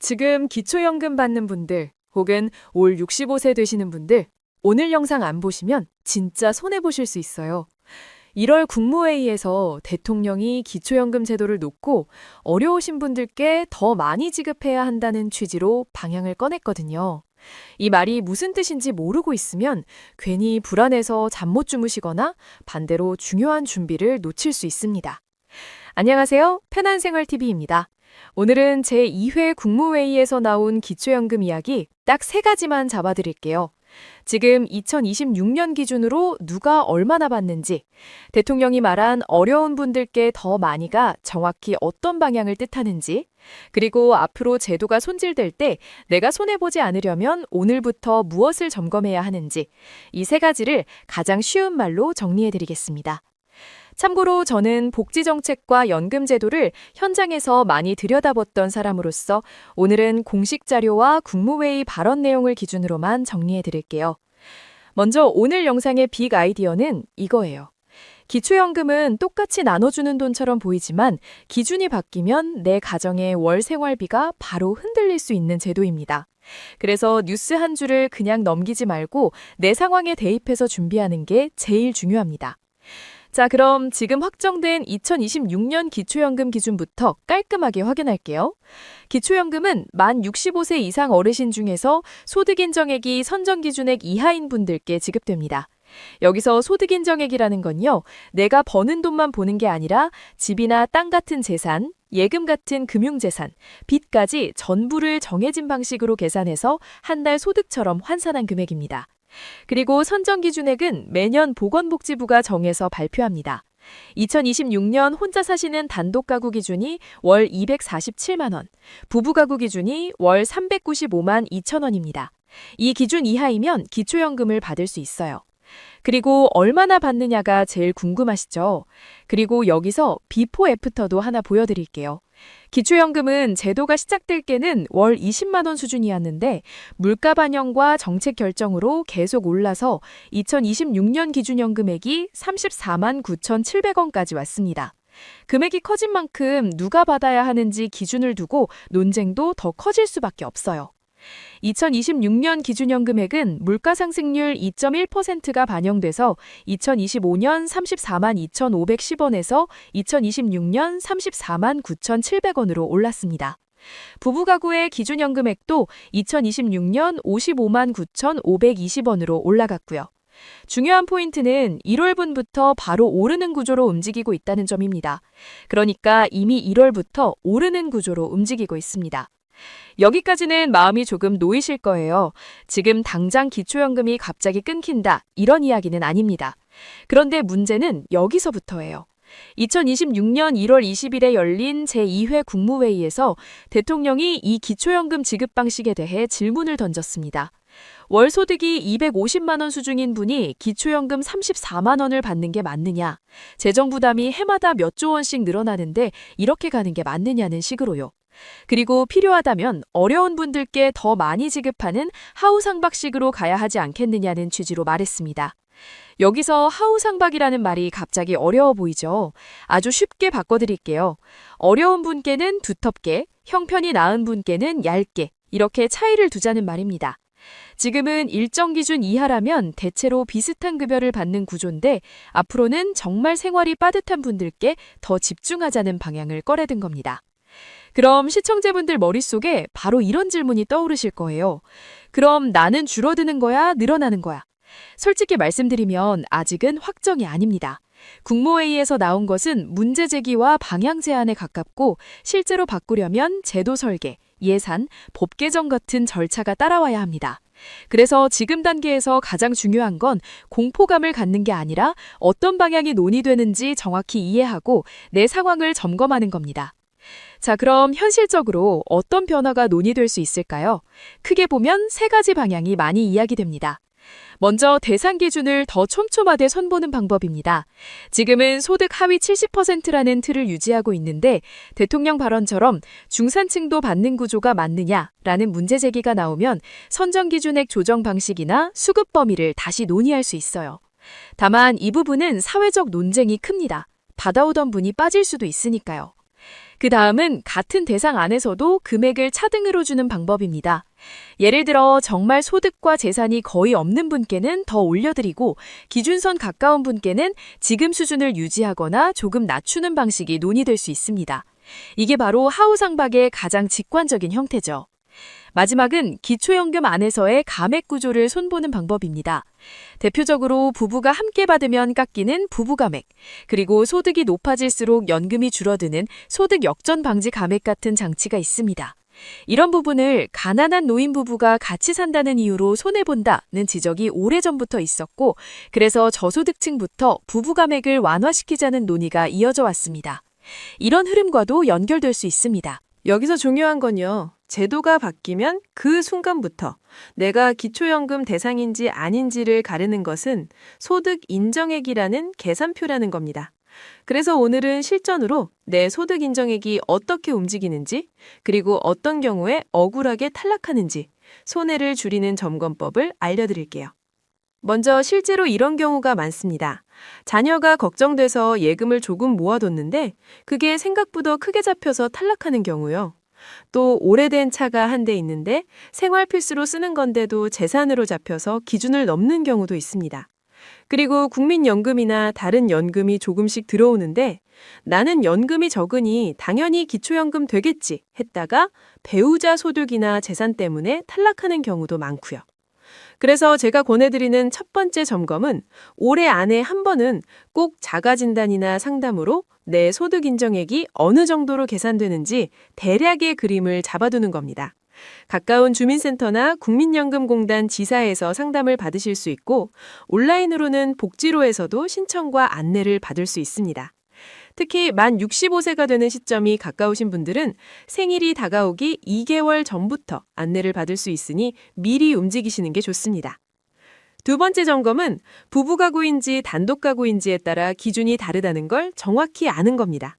지금 기초연금 받는 분들 혹은 올 65세 되시는 분들 오늘 영상 안 보시면 진짜 손해보실 수 있어요. 1월 국무회의에서 대통령이 기초연금 제도를 놓고 어려우신 분들께 더 많이 지급해야 한다는 취지로 방향을 꺼냈거든요. 이 말이 무슨 뜻인지 모르고 있으면 괜히 불안해서 잠 못 주무시거나 반대로 중요한 준비를 놓칠 수 있습니다. 안녕하세요. 편한생활TV입니다. 오늘은 제2회 국무회의에서 나온 기초연금 이야기 딱 3가지만 잡아드릴게요. 지금 2026년 기준으로 누가 얼마나 받는지, 대통령이 말한 어려운 분들께 더 많이가 정확히 어떤 방향을 뜻하는지, 그리고 앞으로 제도가 손질될 때 내가 손해보지 않으려면 오늘부터 무엇을 점검해야 하는지, 이 3가지를 가장 쉬운 말로 정리해드리겠습니다. 참고로 저는 복지정책과 연금제도를 현장에서 많이 들여다봤던 사람으로서 오늘은 공식 자료와 국무회의 발언 내용을 기준으로만 정리해 드릴게요. 먼저 오늘 영상의 빅 아이디어는 이거예요. 기초연금은 똑같이 나눠주는 돈처럼 보이지만 기준이 바뀌면 내 가정의 월 생활비가 바로 흔들릴 수 있는 제도입니다. 그래서 뉴스 한 줄을 그냥 넘기지 말고 내 상황에 대입해서 준비하는 게 제일 중요합니다. 자, 그럼 지금 확정된 2026년 기초연금 기준부터 깔끔하게 확인할게요. 기초연금은 만 65세 이상 어르신 중에서 소득인정액이 선정기준액 이하인 분들께 지급됩니다. 여기서 소득인정액이라는 건요, 내가 버는 돈만 보는 게 아니라 집이나 땅 같은 재산, 예금 같은 금융재산, 빚까지 전부를 정해진 방식으로 계산해서 한 달 소득처럼 환산한 금액입니다. 그리고 선정기준액은 매년 보건복지부가 정해서 발표합니다. 2026년 혼자 사시는 단독가구 기준이 월 247만 원, 부부가구 기준이 월 395만 2천 원입니다. 이 기준 이하이면 기초연금을 받을 수 있어요. 그리고 얼마나 받느냐가 제일 궁금하시죠? 그리고 여기서 비포 애프터도 하나 보여드릴게요. 기초연금은 제도가 시작될 때는 월 20만 원 수준이었는데 물가 반영과 정책 결정으로 계속 올라서 2026년 기준연금액이 34만 9,700원까지 왔습니다. 금액이 커진 만큼 누가 받아야 하는지 기준을 두고 논쟁도 더 커질 수밖에 없어요. 2026년 기준연금액은 물가상승률 2.1%가 반영돼서 2025년 34만 2,510원에서 2026년 34만 9,700원으로 올랐습니다. 부부가구의 기준연금액도 2026년 55만 9,520원으로 올라갔고요. 중요한 포인트는 1월분부터 바로 오르는 구조로 움직이고 있다는 점입니다. 그러니까 이미 1월부터 오르는 구조로 움직이고 있습니다. 여기까지는 마음이 조금 놓이실 거예요. 지금 당장 기초연금이 갑자기 끊긴다, 이런 이야기는 아닙니다. 그런데 문제는 여기서부터예요. 2026년 1월 20일에 열린 제2회 국무회의에서 대통령이 이 기초연금 지급 방식에 대해 질문을 던졌습니다. 월 소득이 250만 원 수준인 분이 기초연금 34만 원을 받는 게 맞느냐? 재정 부담이 해마다 몇 조 원씩 늘어나는데 이렇게 가는 게 맞느냐는 식으로요. 그리고 필요하다면 어려운 분들께 더 많이 지급하는 하우상박식으로 가야 하지 않겠느냐는 취지로 말했습니다. 여기서 하우상박이라는 말이 갑자기 어려워 보이죠? 아주 쉽게 바꿔드릴게요. 어려운 분께는 두텁게, 형편이 나은 분께는 얇게, 이렇게 차이를 두자는 말입니다. 지금은 일정 기준 이하라면 대체로 비슷한 급여를 받는 구조인데 앞으로는 정말 생활이 빠듯한 분들께 더 집중하자는 방향을 꺼내든 겁니다. 그럼 시청자분들 머릿속에 바로 이런 질문이 떠오르실 거예요. 그럼 나는 줄어드는 거야, 늘어나는 거야? 솔직히 말씀드리면 아직은 확정이 아닙니다. 국무회의에서 나온 것은 문제 제기와 방향 제안에 가깝고 실제로 바꾸려면 제도 설계, 예산, 법 개정 같은 절차가 따라와야 합니다. 그래서 지금 단계에서 가장 중요한 건 공포감을 갖는 게 아니라 어떤 방향이 논의되는지 정확히 이해하고 내 상황을 점검하는 겁니다. 자, 그럼 현실적으로 어떤 변화가 논의될 수 있을까요? 크게 보면 3가지 방향이 많이 이야기됩니다. 먼저 대상 기준을 더 촘촘하게 선보는 방법입니다. 지금은 소득 하위 70%라는 틀을 유지하고 있는데 대통령 발언처럼 중산층도 받는 구조가 맞느냐라는 문제 제기가 나오면 선정 기준액 조정 방식이나 수급 범위를 다시 논의할 수 있어요. 다만 이 부분은 사회적 논쟁이 큽니다. 받아오던 분이 빠질 수도 있으니까요. 그 다음은 같은 대상 안에서도 금액을 차등으로 주는 방법입니다. 예를 들어 정말 소득과 재산이 거의 없는 분께는 더 올려드리고 기준선 가까운 분께는 지금 수준을 유지하거나 조금 낮추는 방식이 논의될 수 있습니다. 이게 바로 하우상박의 가장 직관적인 형태죠. 마지막은 기초연금 안에서의 감액 구조를 손보는 방법입니다. 대표적으로 부부가 함께 받으면 깎이는 부부감액, 그리고 소득이 높아질수록 연금이 줄어드는 소득 역전 방지 감액 같은 장치가 있습니다. 이런 부분을 가난한 노인 부부가 같이 산다는 이유로 손해본다는 지적이 오래전부터 있었고, 그래서 저소득층부터 부부감액을 완화시키자는 논의가 이어져 왔습니다. 이런 흐름과도 연결될 수 있습니다. 여기서 중요한 건요. 제도가 바뀌면 그 순간부터 내가 기초연금 대상인지 아닌지를 가르는 것은 소득 인정액이라는 계산표라는 겁니다. 그래서 오늘은 실전으로 내 소득 인정액이 어떻게 움직이는지, 그리고 어떤 경우에 억울하게 탈락하는지 손해를 줄이는 점검법을 알려드릴게요. 먼저 실제로 이런 경우가 많습니다. 자녀가 걱정돼서 예금을 조금 모아뒀는데 그게 생각보다 크게 잡혀서 탈락하는 경우요. 또 오래된 차가 한 대 있는데 생활 필수로 쓰는 건데도 재산으로 잡혀서 기준을 넘는 경우도 있습니다. 그리고 국민연금이나 다른 연금이 조금씩 들어오는데 나는 연금이 적으니 당연히 기초연금 되겠지 했다가 배우자 소득이나 재산 때문에 탈락하는 경우도 많고요. 그래서 제가 권해드리는 첫 번째 점검은 올해 안에 한 번은 꼭 자가진단이나 상담으로 내 소득 인정액이 어느 정도로 계산되는지 대략의 그림을 잡아두는 겁니다. 가까운 주민센터나 국민연금공단 지사에서 상담을 받으실 수 있고 온라인으로는 복지로에서도 신청과 안내를 받을 수 있습니다. 특히 만 65세가 되는 시점이 가까우신 분들은 생일이 다가오기 2개월 전부터 안내를 받을 수 있으니 미리 움직이시는 게 좋습니다. 두 번째 점검은 부부 가구인지 단독 가구인지에 따라 기준이 다르다는 걸 정확히 아는 겁니다.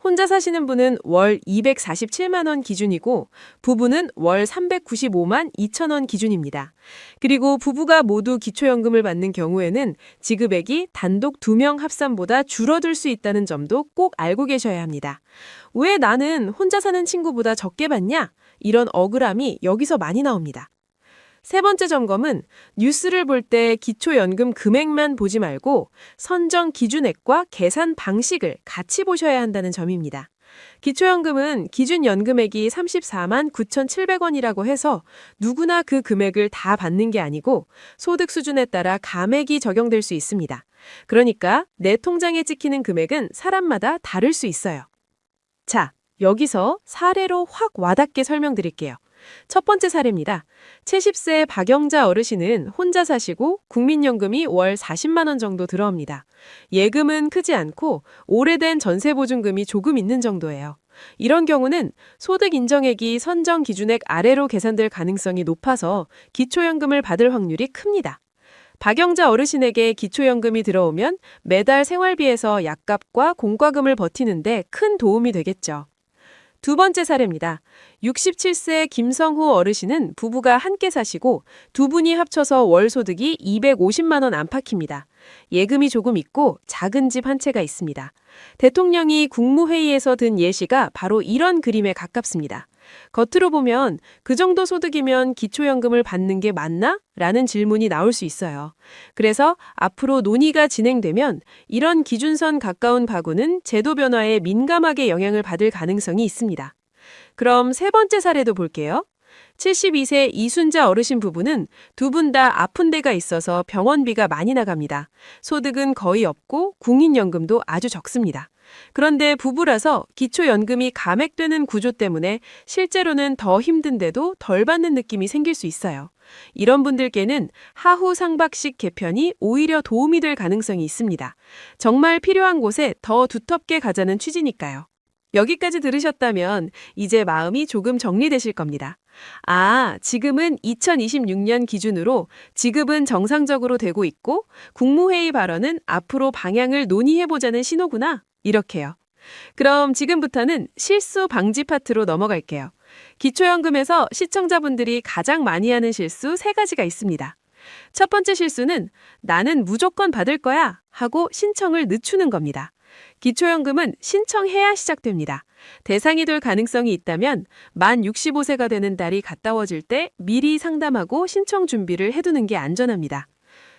혼자 사시는 분은 월 247만 원 기준이고 부부는 월 395만 2천 원 기준입니다. 그리고 부부가 모두 기초연금을 받는 경우에는 지급액이 단독 2명 합산보다 줄어들 수 있다는 점도 꼭 알고 계셔야 합니다. 왜 나는 혼자 사는 친구보다 적게 받냐? 이런 억울함이 여기서 많이 나옵니다. 세 번째 점검은 뉴스를 볼 때 기초연금 금액만 보지 말고 선정 기준액과 계산 방식을 같이 보셔야 한다는 점입니다. 기초연금은 기준 연금액이 34만 9,700원이라고 해서 누구나 그 금액을 다 받는 게 아니고 소득 수준에 따라 감액이 적용될 수 있습니다. 그러니까 내 통장에 찍히는 금액은 사람마다 다를 수 있어요. 자, 여기서 사례로 확 와닿게 설명드릴게요. 첫 번째 사례입니다. 70세 박영자 어르신은 혼자 사시고 국민연금이 월 40만 원 정도 들어옵니다. 예금은 크지 않고 오래된 전세보증금이 조금 있는 정도예요. 이런 경우는 소득 인정액이 선정 기준액 아래로 계산될 가능성이 높아서 기초연금을 받을 확률이 큽니다. 박영자 어르신에게 기초연금이 들어오면 매달 생활비에서 약값과 공과금을 버티는데 큰 도움이 되겠죠. 두 번째 사례입니다. 67세 김성호 어르신은 부부가 함께 사시고 두 분이 합쳐서 월 소득이 250만 원 안팎입니다. 예금이 조금 있고 작은 집 한 채가 있습니다. 대통령이 국무회의에서 든 예시가 바로 이런 그림에 가깝습니다. 겉으로 보면 그 정도 소득이면 기초연금을 받는 게 맞나? 라는 질문이 나올 수 있어요. 그래서 앞으로 논의가 진행되면 이런 기준선 가까운 가구는 제도 변화에 민감하게 영향을 받을 가능성이 있습니다. 그럼 세 번째 사례도 볼게요. 72세 이순자 어르신 부부는 두 분 다 아픈 데가 있어서 병원비가 많이 나갑니다. 소득은 거의 없고 국민연금도 아주 적습니다. 그런데 부부라서 기초연금이 감액되는 구조 때문에 실제로는 더 힘든데도 덜 받는 느낌이 생길 수 있어요. 이런 분들께는 하후상박식 개편이 오히려 도움이 될 가능성이 있습니다. 정말 필요한 곳에 더 두텁게 가자는 취지니까요. 여기까지 들으셨다면 이제 마음이 조금 정리되실 겁니다. 아, 지금은 2026년 기준으로 지급은 정상적으로 되고 있고 국무회의 발언은 앞으로 방향을 논의해보자는 신호구나. 이렇게요. 그럼 지금부터는 실수 방지 파트로 넘어갈게요. 기초연금에서 시청자분들이 가장 많이 하는 실수 3가지가 있습니다. 첫 번째 실수는 나는 무조건 받을 거야 하고 신청을 늦추는 겁니다. 기초연금은 신청해야 시작됩니다. 대상이 될 가능성이 있다면 만 65세가 되는 달이 가까워질 때 미리 상담하고 신청 준비를 해두는 게 안전합니다.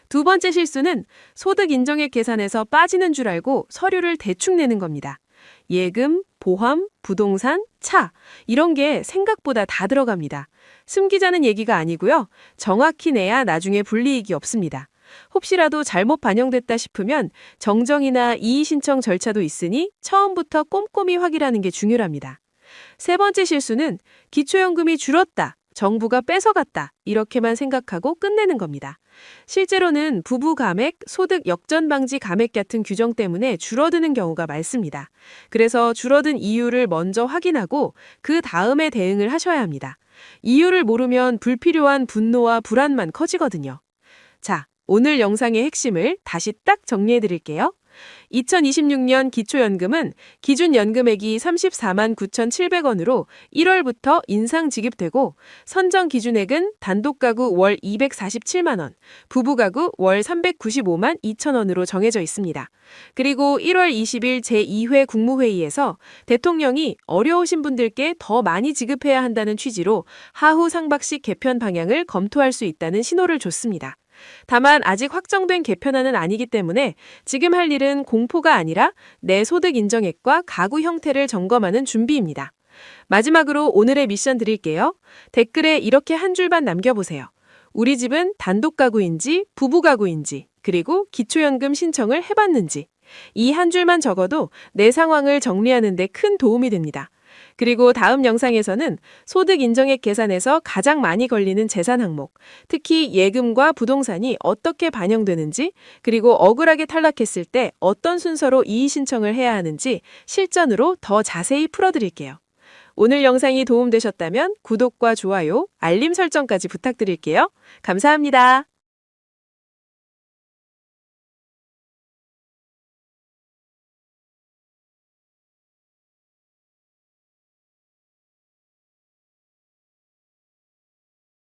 두 번째 실수는 소득 인정액 계산에서 빠지는 줄 알고 서류를 대충 내는 겁니다. 예금, 보험, 부동산, 차 이런 게 생각보다 다 들어갑니다. 숨기자는 얘기가 아니고요. 정확히 내야 나중에 불이익이 없습니다. 혹시라도 잘못 반영됐다 싶으면 정정이나 이의 신청 절차도 있으니 처음부터 꼼꼼히 확인하는 게 중요합니다. 세 번째 실수는 기초연금이 줄었다, 정부가 뺏어갔다 이렇게만 생각하고 끝내는 겁니다. 실제로는 부부 감액, 소득 역전 방지 감액 같은 규정 때문에 줄어드는 경우가 많습니다. 그래서 줄어든 이유를 먼저 확인하고 그 다음에 대응을 하셔야 합니다. 이유를 모르면 불필요한 분노와 불안만 커지거든요. 자, 오늘 영상의 핵심을 다시 딱 정리해 드릴게요. 2026년 기초연금은 기준 연금액이 34만 9,700원으로 1월부터 인상 지급되고 선정 기준액은 단독가구 월 247만 원, 부부가구 월 395만 2천 원으로 정해져 있습니다. 그리고 1월 20일 제2회 국무회의에서 대통령이 어려우신 분들께 더 많이 지급해야 한다는 취지로 하후 상박식 개편 방향을 검토할 수 있다는 신호를 줬습니다. 다만 아직 확정된 개편안은 아니기 때문에 지금 할 일은 공포가 아니라 내 소득 인정액과 가구 형태를 점검하는 준비입니다. 마지막으로 오늘의 미션 드릴게요. 댓글에 이렇게 한 줄만 남겨보세요. 우리 집은 단독 가구인지 부부 가구인지 그리고 기초연금 신청을 해봤는지 이 한 줄만 적어도 내 상황을 정리하는 데 큰 도움이 됩니다. 그리고 다음 영상에서는 소득 인정액 계산에서 가장 많이 걸리는 재산 항목, 특히 예금과 부동산이 어떻게 반영되는지, 그리고 억울하게 탈락했을 때 어떤 순서로 이의 신청을 해야 하는지 실전으로 더 자세히 풀어드릴게요. 오늘 영상이 도움되셨다면 구독과 좋아요, 알림 설정까지 부탁드릴게요. 감사합니다.